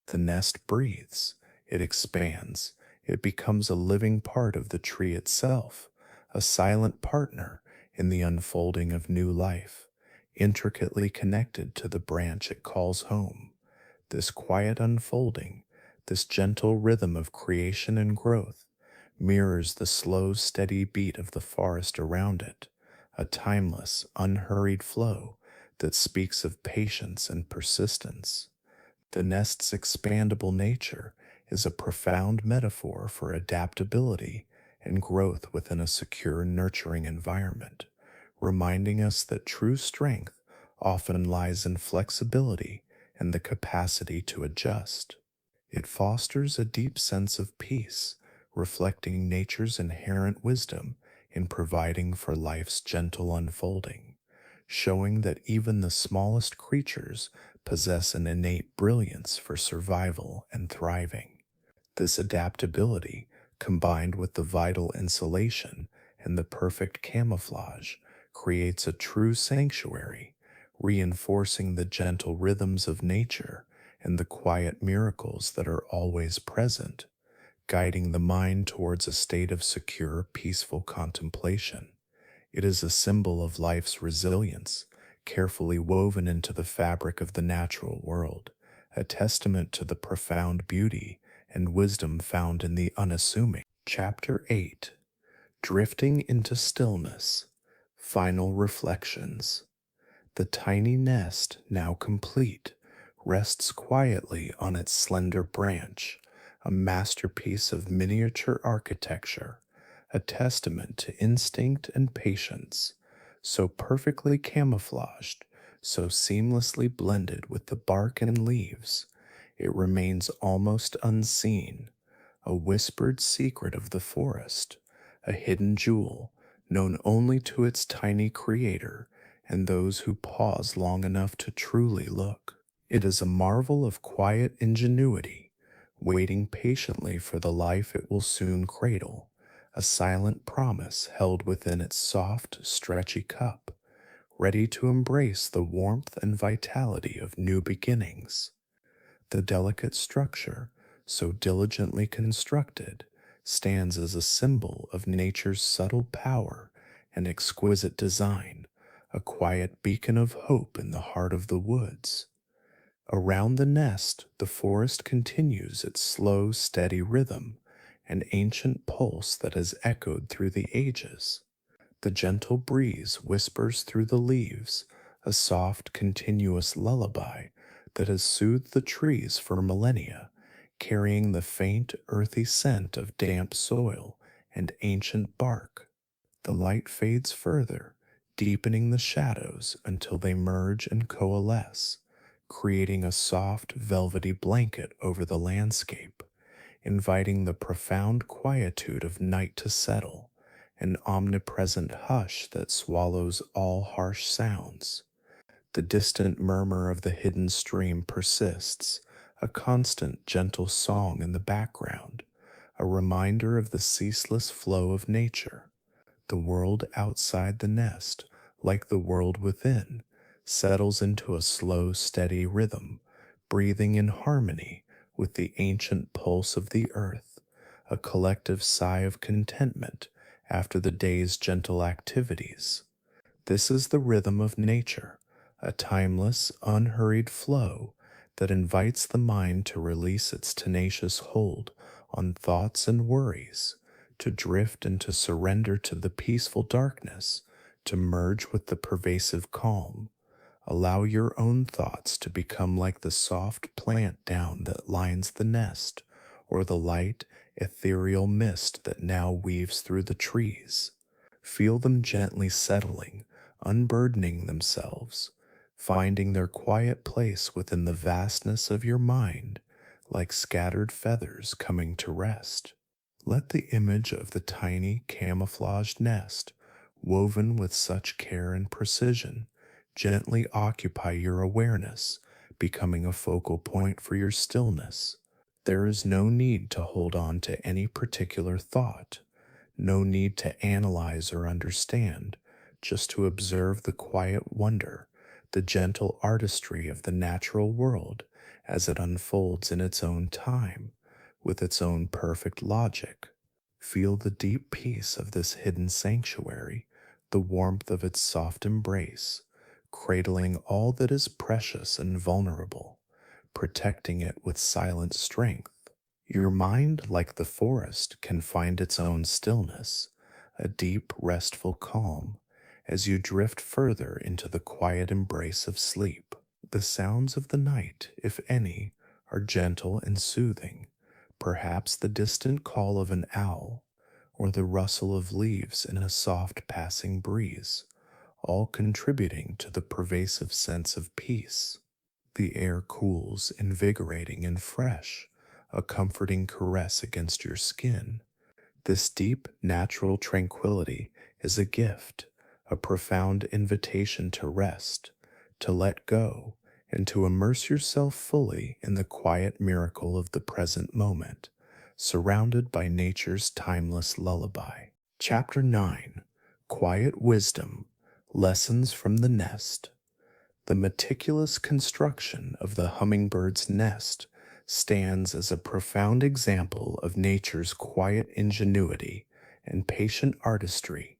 The nest breathes, it expands, it becomes a living part of the tree itself, a silent partner in the unfolding of new life, intricately connected to the branch it calls home. This quiet unfolding, this gentle rhythm of creation and growth, mirrors the slow, steady beat of the forest around it, a timeless, unhurried flow that speaks of patience and persistence. The nest's expandable nature is a profound metaphor for adaptability and growth within a secure, nurturing environment, reminding us that true strength often lies in flexibility and the capacity to adjust. It fosters a deep sense of peace, reflecting nature's inherent wisdom in providing for life's gentle unfolding, showing that even the smallest creatures possess an innate brilliance for survival and thriving. This adaptability, combined with the vital insulation and the perfect camouflage, creates a true sanctuary, reinforcing the gentle rhythms of nature and the quiet miracles that are always present, guiding the mind towards a state of secure, peaceful contemplation. It is a symbol of life's resilience, carefully woven into the fabric of the natural world, a testament to the profound beauty and wisdom found in the unassuming. Chapter 8, Drifting into Stillness. Final Reflections. The tiny nest, now complete, rests quietly on its slender branch, a masterpiece of miniature architecture, a testament to instinct and patience, so perfectly camouflaged, so seamlessly blended with the bark and leaves. It remains almost unseen, a whispered secret of the forest, a hidden jewel known only to its tiny creator and those who pause long enough to truly look. It is a marvel of quiet ingenuity, waiting patiently for the life it will soon cradle, a silent promise held within its soft, stretchy cup, ready to embrace the warmth and vitality of new beginnings. The delicate structure, so diligently constructed, stands as a symbol of nature's subtle power and exquisite design, a quiet beacon of hope in the heart of the woods. Around the nest, the forest continues its slow, steady rhythm, an ancient pulse that has echoed through the ages. The gentle breeze whispers through the leaves, a soft, continuous lullaby that has soothed the trees for millennia, carrying the faint, earthy scent of damp soil and ancient bark. The light fades further, deepening the shadows until they merge and coalesce, creating a soft, velvety blanket over the landscape, inviting the profound quietude of night to settle, an omnipresent hush that swallows all harsh sounds. The distant murmur of the hidden stream persists, a constant, gentle song in the background, a reminder of the ceaseless flow of nature. The world outside the nest, like the world within, settles into a slow, steady rhythm, breathing in harmony with the ancient pulse of the earth, a collective sigh of contentment after the day's gentle activities. This is the rhythm of nature, a timeless, unhurried flow that invites the mind to release its tenacious hold on thoughts and worries, to drift and to surrender to the peaceful darkness, to merge with the pervasive calm. Allow your own thoughts to become like the soft plant down that lines the nest, or the light, ethereal mist that now weaves through the trees. Feel them gently settling, unburdening themselves, finding their quiet place within the vastness of your mind, like scattered feathers coming to rest. Let the image of the tiny camouflaged nest, woven with such care and precision, gently occupy your awareness, becoming a focal point for your stillness. There is no need to hold on to any particular thought, no need to analyze or understand, just to observe the quiet wonder, the gentle artistry of the natural world as it unfolds in its own time, with its own perfect logic. Feel the deep peace of this hidden sanctuary, the warmth of its soft embrace, cradling all that is precious and vulnerable, protecting it with silent strength. Your mind, like the forest, can find its own stillness, a deep, restful calm, as you drift further into the quiet embrace of sleep. The sounds of the night, if any, are gentle and soothing, perhaps the distant call of an owl, or the rustle of leaves in a soft passing breeze, all contributing to the pervasive sense of peace. The air cools, invigorating and fresh, a comforting caress against your skin. This deep, natural tranquility is a gift, a profound invitation to rest, to let go, and to immerse yourself fully in the quiet miracle of the present moment, surrounded by nature's timeless lullaby. Chapter 9: Quiet Wisdom, Lessons from the Nest. The meticulous construction of the hummingbird's nest stands as a profound example of nature's quiet ingenuity and patient artistry,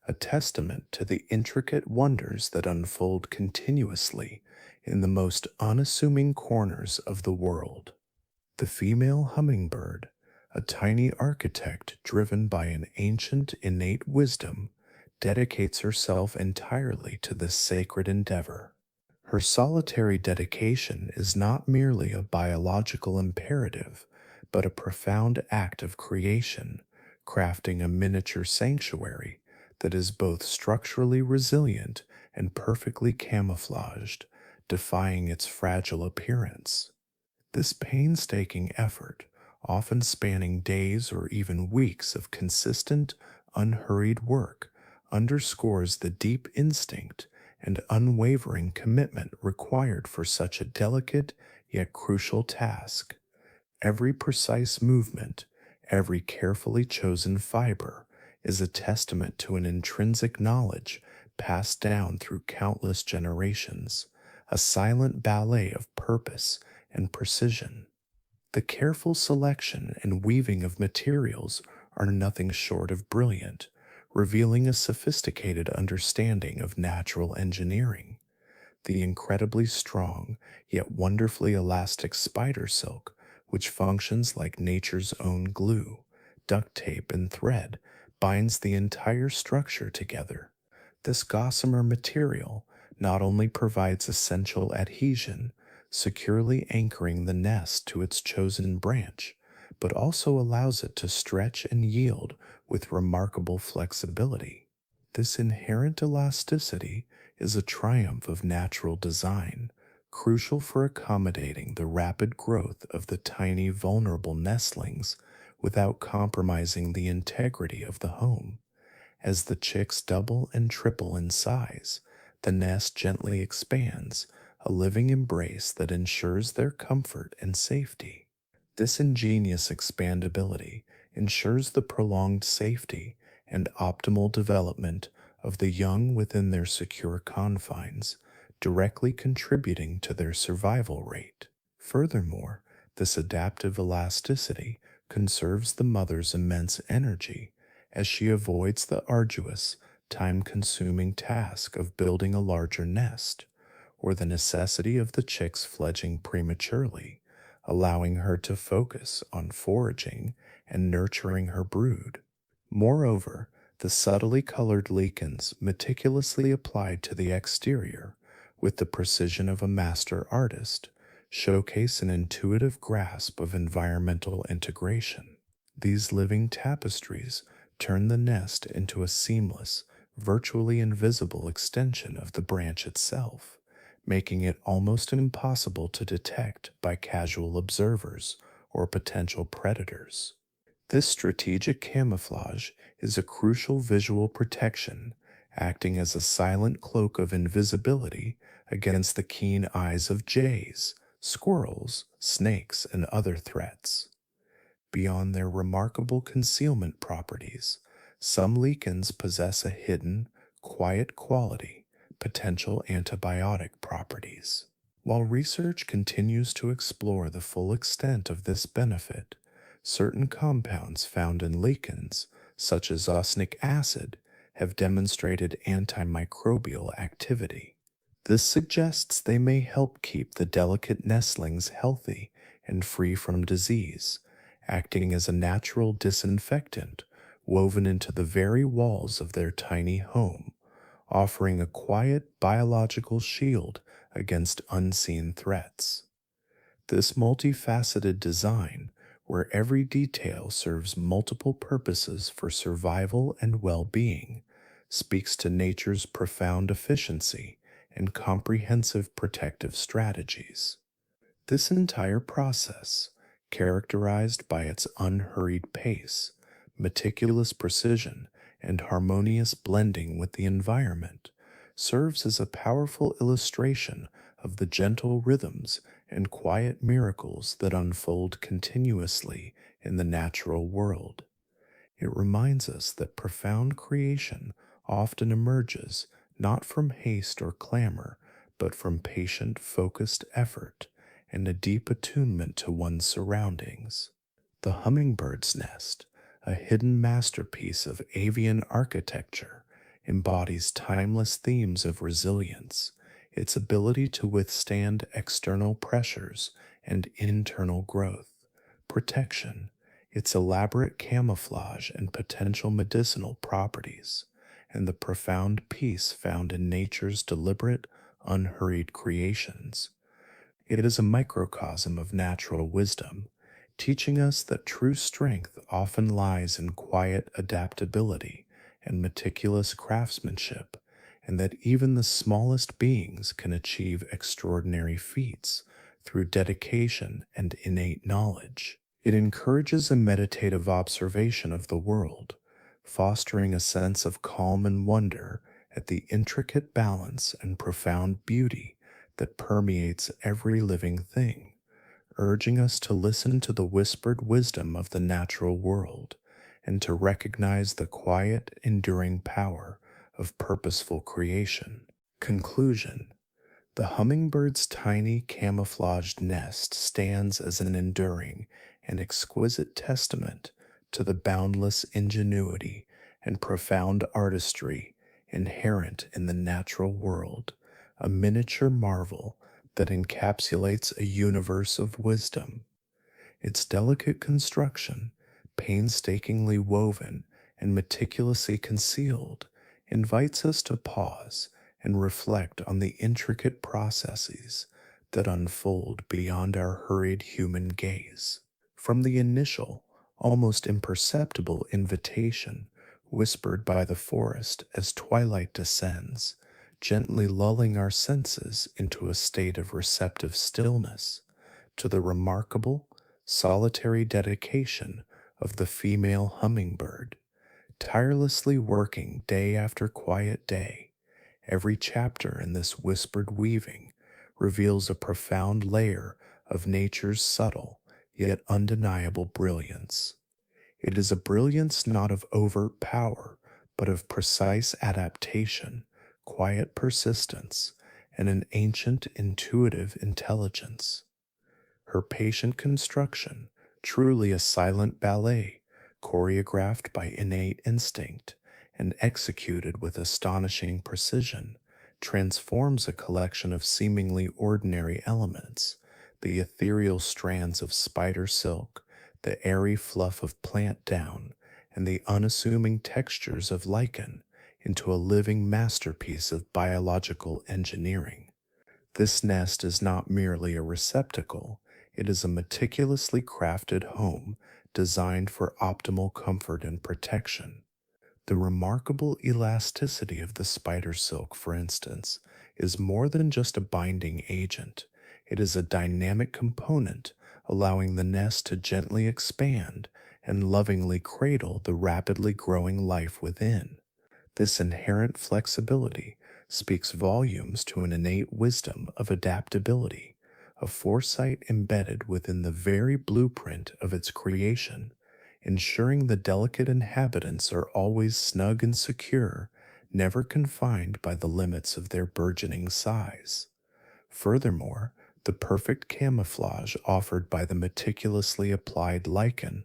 a testament to the intricate wonders that unfold continuously in the most unassuming corners of the world. The female hummingbird, a tiny architect driven by an ancient innate wisdom, dedicates herself entirely to this sacred endeavor. Her solitary dedication is not merely a biological imperative, but a profound act of creation, crafting a miniature sanctuary that is both structurally resilient and perfectly camouflaged, defying its fragile appearance. This painstaking effort, often spanning days or even weeks of consistent, unhurried work, underscores the deep instinct and unwavering commitment required for such a delicate yet crucial task. Every precise movement, every carefully chosen fiber, is a testament to an intrinsic knowledge passed down through countless generations, a silent ballet of purpose and precision. The careful selection and weaving of materials are nothing short of brilliant, revealing a sophisticated understanding of natural engineering. The incredibly strong yet wonderfully elastic spider silk, which functions like nature's own glue, duct tape and thread binds the entire structure together. This gossamer material not only provides essential adhesion, securely anchoring the nest to its chosen branch, but also allows it to stretch and yield with remarkable flexibility. This inherent elasticity is a triumph of natural design, crucial for accommodating the rapid growth of the tiny, vulnerable nestlings without compromising the integrity of the home. As the chicks double and triple in size, the nest gently expands, a living embrace that ensures their comfort and safety. This ingenious expandability ensures the prolonged safety and optimal development of the young within their secure confines, directly contributing to their survival rate. Furthermore, this adaptive elasticity conserves the mother's immense energy as she avoids the arduous, time consuming task of building a larger nest, or the necessity of the chicks fledging prematurely, allowing her to focus on foraging and nurturing her brood. Moreover, the subtly colored lichens meticulously applied to the exterior with the precision of a master artist showcase an intuitive grasp of environmental integration. These living tapestries turn the nest into a seamless, virtually invisible extension of the branch itself, making it almost impossible to detect by casual observers or potential predators. This strategic camouflage is a crucial visual protection, acting as a silent cloak of invisibility against the keen eyes of jays, squirrels, snakes, and other threats. Beyond their remarkable concealment properties, some lichens possess a hidden, quiet quality, potential antibiotic properties. While research continues to explore the full extent of this benefit, certain compounds found in lichens, such as osnic acid, have demonstrated antimicrobial activity. This suggests they may help keep the delicate nestlings healthy and free from disease, acting as a natural disinfectant woven into the very walls of their tiny home, offering a quiet biological shield against unseen threats. This multifaceted design, where every detail serves multiple purposes for survival and well being, speaks to nature's profound efficiency and comprehensive protective strategies. This entire process, characterized by its unhurried pace, meticulous precision, and harmonious blending with the environment, serves as a powerful illustration of the gentle rhythms and quiet miracles that unfold continuously in the natural world. It reminds us that profound creation often emerges not from haste or clamor, but from patient, focused effort and a deep attunement to one's surroundings. The hummingbird's nest, a hidden masterpiece of avian architecture, embodies timeless themes of resilience, its ability to withstand external pressures and internal growth, protection, its elaborate camouflage and potential medicinal properties, and the profound peace found in nature's deliberate, unhurried creations. It is a microcosm of natural wisdom, teaching us that true strength often lies in quiet adaptability and meticulous craftsmanship, and that even the smallest beings can achieve extraordinary feats through dedication and innate knowledge. It encourages a meditative observation of the world, fostering a sense of calm and wonder at the intricate balance and profound beauty that permeates every living thing, urging us to listen to the whispered wisdom of the natural world and to recognize the quiet, enduring power of purposeful creation. Conclusion: the hummingbird's tiny camouflaged nest stands as an enduring and exquisite testament to the boundless ingenuity and profound artistry inherent in the natural world, a miniature marvel that encapsulates a universe of wisdom. Its delicate construction, painstakingly woven and meticulously concealed, invites us to pause and reflect on the intricate processes that unfold beyond our hurried human gaze. From the initial, almost imperceptible invitation whispered by the forest as twilight descends, gently lulling our senses into a state of receptive stillness, to the remarkable, solitary dedication of the female hummingbird, tirelessly working day after quiet day. Every chapter in this whispered weaving reveals a profound layer of nature's subtle yet undeniable brilliance. It is a brilliance not of overt power, but of precise adaptation, quiet persistence, and an ancient intuitive intelligence. Her patient construction, truly a silent ballet, choreographed by innate instinct and executed with astonishing precision, transforms a collection of seemingly ordinary elements, the ethereal strands of spider silk, the airy fluff of plant down, and the unassuming textures of lichen, into a living masterpiece of biological engineering. This nest is not merely a receptacle, it is a meticulously crafted home designed for optimal comfort and protection. The remarkable elasticity of the spider silk, for instance, is more than just a binding agent. It is a dynamic component, allowing the nest to gently expand and lovingly cradle the rapidly growing life within. This inherent flexibility speaks volumes to an innate wisdom of adaptability, a foresight embedded within the very blueprint of its creation, ensuring the delicate inhabitants are always snug and secure, never confined by the limits of their burgeoning size. Furthermore, the perfect camouflage offered by the meticulously applied lichen,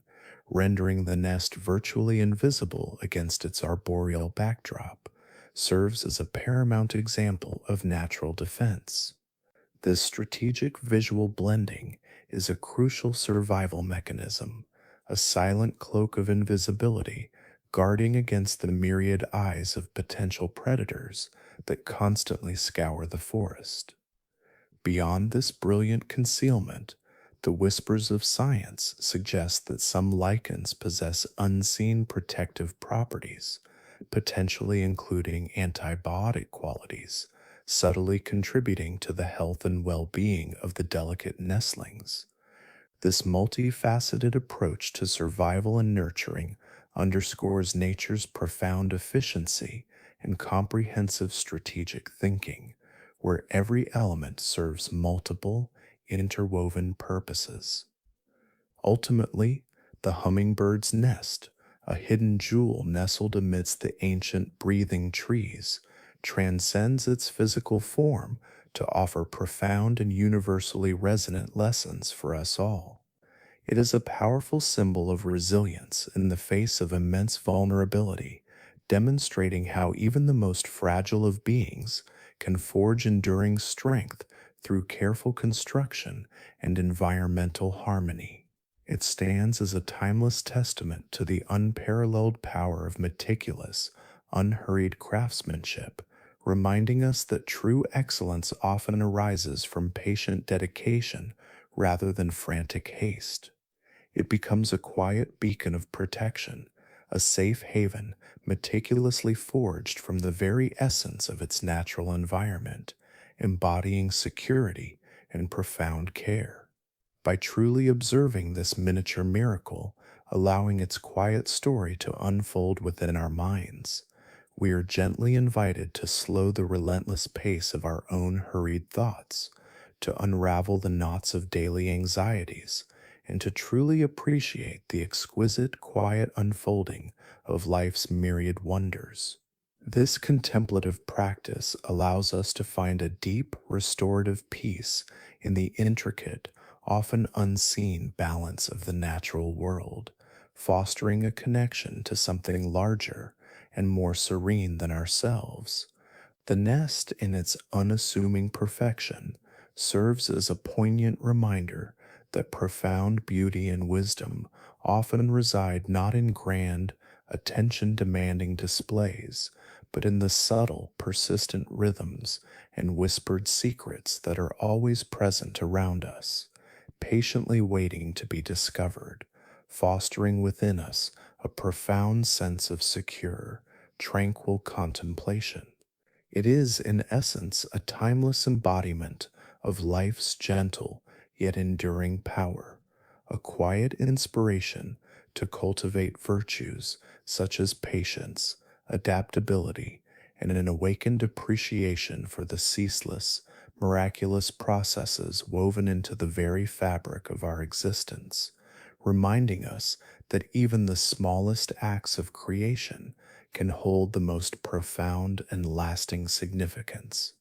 rendering the nest virtually invisible against its arboreal backdrop, serves as a paramount example of natural defense. This strategic visual blending is a crucial survival mechanism, a silent cloak of invisibility guarding against the myriad eyes of potential predators that constantly scour the forest. Beyond this brilliant concealment, the whispers of science suggest that some lichens possess unseen protective properties, potentially including antibiotic qualities, subtly contributing to the health and well being of the delicate nestlings. This multifaceted approach to survival and nurturing underscores nature's profound efficiency and comprehensive strategic thinking, where every element serves multiple, interwoven purposes. Ultimately, the hummingbird's nest, a hidden jewel nestled amidst the ancient breathing trees, transcends its physical form to offer profound and universally resonant lessons for us all. It is a powerful symbol of resilience in the face of immense vulnerability, demonstrating how even the most fragile of beings can forge enduring strength through careful construction and environmental harmony. It stands as a timeless testament to the unparalleled power of meticulous, unhurried craftsmanship, reminding us that true excellence often arises from patient dedication rather than frantic haste. It becomes a quiet beacon of protection, a safe haven meticulously forged from the very essence of its natural environment, embodying security and profound care. By truly observing this miniature miracle, allowing its quiet story to unfold within our minds, we are gently invited to slow the relentless pace of our own hurried thoughts, to unravel the knots of daily anxieties, and to truly appreciate the exquisite, quiet unfolding of life's myriad wonders. This contemplative practice allows us to find a deep, restorative peace in the intricate, often unseen balance of the natural world, fostering a connection to something larger and more serene than ourselves. The nest, in its unassuming perfection, serves as a poignant reminder that profound beauty and wisdom often reside not in grand, attention demanding displays, but in the subtle, persistent rhythms and whispered secrets that are always present around us, patiently waiting to be discovered, fostering within us a profound sense of secure, tranquil contemplation. It is, in essence, a timeless embodiment of life's gentle yet enduring power, a quiet inspiration to cultivate virtues such as patience, adaptability, and an awakened appreciation for the ceaseless, miraculous processes woven into the very fabric of our existence, reminding us that even the smallest acts of creation can hold the most profound and lasting significance.